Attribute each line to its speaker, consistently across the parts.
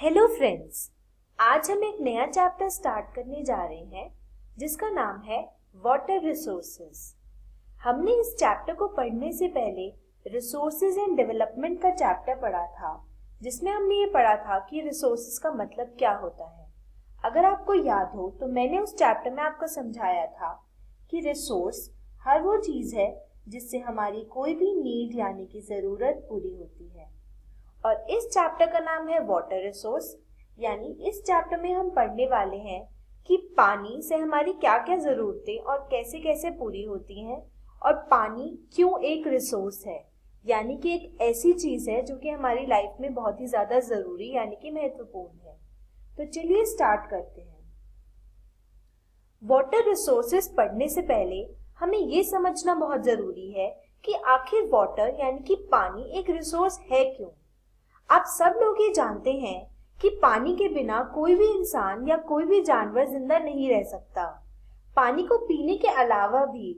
Speaker 1: Hello friends, आज हम एक नया चैप्टर स्टार्ट करने जा रहे हैं जिसका नाम है वाटर रिसोर्सेज। हमने इस चैप्टर को पढ़ने से पहले रिसोर्सेज एंड डेवलपमेंट का चैप्टर पढ़ा था, जिसमें हमने ये पढ़ा था कि रिसोर्सेज का मतलब क्या होता है। अगर आपको याद हो तो मैंने उस चैप्टर में आपको समझाया था कि रिसोर्स हर वो चीज है जिससे हमारी कोई भी नीड यानी कि जरूरत पूरी होती है। और इस चैप्टर का नाम है वाटर रिसोर्स, यानी इस चैप्टर में हम पढ़ने वाले हैं कि पानी से हमारी क्या क्या जरूरतें और कैसे कैसे पूरी होती हैं, और पानी क्यों एक रिसोर्स है, यानी कि एक ऐसी चीज है जो कि हमारी लाइफ में बहुत ही ज्यादा जरूरी यानी कि महत्वपूर्ण है। तो चलिए स्टार्ट करते हैं। वाटर रिसोर्सेज पढ़ने से पहले हमें ये समझना बहुत जरूरी है कि आखिर वाटर यानी कि पानी एक रिसोर्स है क्यों। आप सब लोग ये जानते हैं कि पानी के बिना कोई भी इंसान या कोई भी जानवर जिंदा नहीं रह सकता। पानी को पीने के अलावा भी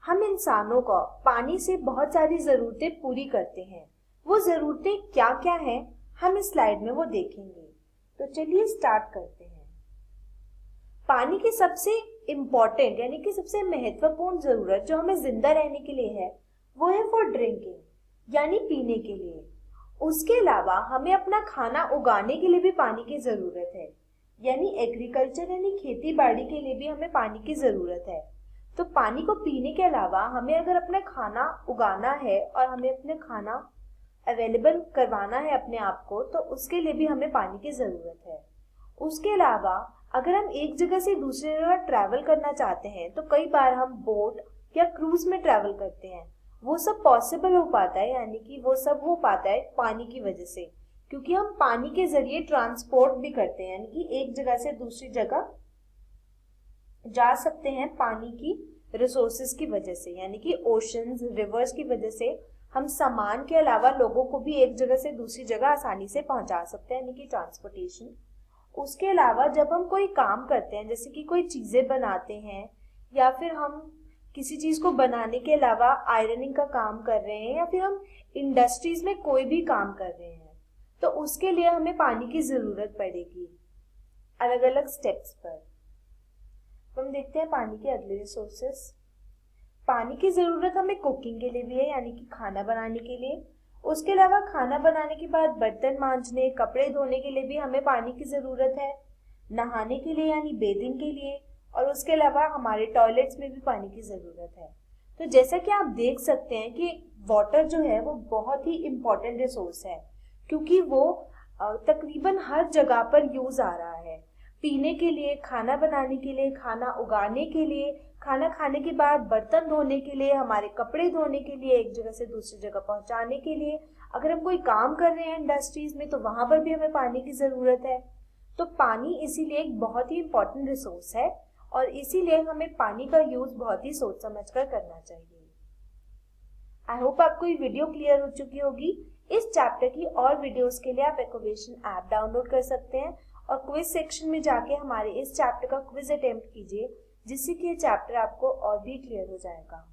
Speaker 1: हम इंसानों को पानी से बहुत सारी जरूरतें पूरी करते हैं। वो जरूरतें क्या क्या हैं हम इस स्लाइड में वो देखेंगे। तो चलिए स्टार्ट करते हैं। पानी की सबसे इम्पोर्टेंट यानी कि सबसे महत्वपूर्ण जरूरत जो हमें जिंदा रहने के लिए है वो है फॉर ड्रिंकिंग यानी पीने के लिए। उसके अलावा हमें अपना खाना उगाने के लिए भी पानी की जरूरत है, यानी एग्रीकल्चर यानी खेती बाड़ी के लिए भी हमें पानी की जरूरत है। तो पानी को पीने के अलावा हमें अगर अपना खाना उगाना है और हमें अपने खाना अवेलेबल करवाना है अपने आप को, तो उसके लिए भी हमें पानी की जरूरत है। उसके अलावा अगर हम एक जगह से दूसरी जगह ट्रैवल करना चाहते हैं तो कई बार हम बोट या क्रूज में ट्रैवल करते हैं। वो सब पॉसिबल हो पाता है, यानी कि वो सब हो पाता है पानी की वजह से, क्योंकि हम पानी के जरिए ट्रांसपोर्ट भी करते हैं, यानी कि एक जगह से दूसरी जगह जा सकते हैं पानी की रिसोर्सेज की वजह से, यानी कि ओशंस रिवर्स की वजह से हम सामान के अलावा लोगों को भी एक जगह से दूसरी जगह आसानी से पहुंचा सकते हैं, यानी कि ट्रांसपोर्टेशन। उसके अलावा जब हम कोई काम करते हैं, जैसे कि कोई चीजें बनाते हैं या फिर हम किसी चीज को बनाने के अलावा आयरनिंग का काम कर रहे हैं या फिर हम इंडस्ट्रीज में कोई भी काम कर रहे हैं, तो उसके लिए हमें पानी की जरूरत पड़ेगी अलग अलग स्टेप्स पर। हम देखते हैं पानी के अगले रिसोर्सेस। पानी की जरूरत हमें कुकिंग के लिए भी है, यानी कि खाना बनाने के लिए। उसके अलावा खाना बनाने के बाद बर्तन मांजने, कपड़े धोने के लिए भी हमें पानी की जरूरत है। नहाने के लिए यानी बेदिंग के लिए, और उसके अलावा हमारे टॉयलेट्स में भी पानी की जरूरत है। तो जैसा कि आप देख सकते हैं कि वाटर जो है वो बहुत ही इम्पोर्टेंट रिसोर्स है, क्योंकि वो तकरीबन हर जगह पर यूज आ रहा है। पीने के लिए, खाना बनाने के लिए, खाना उगाने के लिए, खाना खाने के बाद बर्तन धोने के लिए, हमारे कपड़े धोने के लिए, एक जगह से दूसरी जगह पहुंचाने के लिए। अगर हम कोई काम कर रहे हैं इंडस्ट्रीज में तो वहां पर भी हमें पानी की जरूरत है। तो पानी इसीलिए एक बहुत ही इम्पोर्टेंट रिसोर्स है, और इसीलिए हमें पानी का यूज बहुत ही सोच समझ कर करना चाहिए। आई होप आपको ये वीडियो क्लियर हो चुकी होगी। इस चैप्टर की और वीडियोस के लिए आप एक्वेशन ऐप डाउनलोड कर सकते हैं और क्विज सेक्शन में जाके हमारे इस चैप्टर का क्विज अटेम्प्ट कीजिए, जिससे कि ये चैप्टर आपको और भी क्लियर हो जाएगा।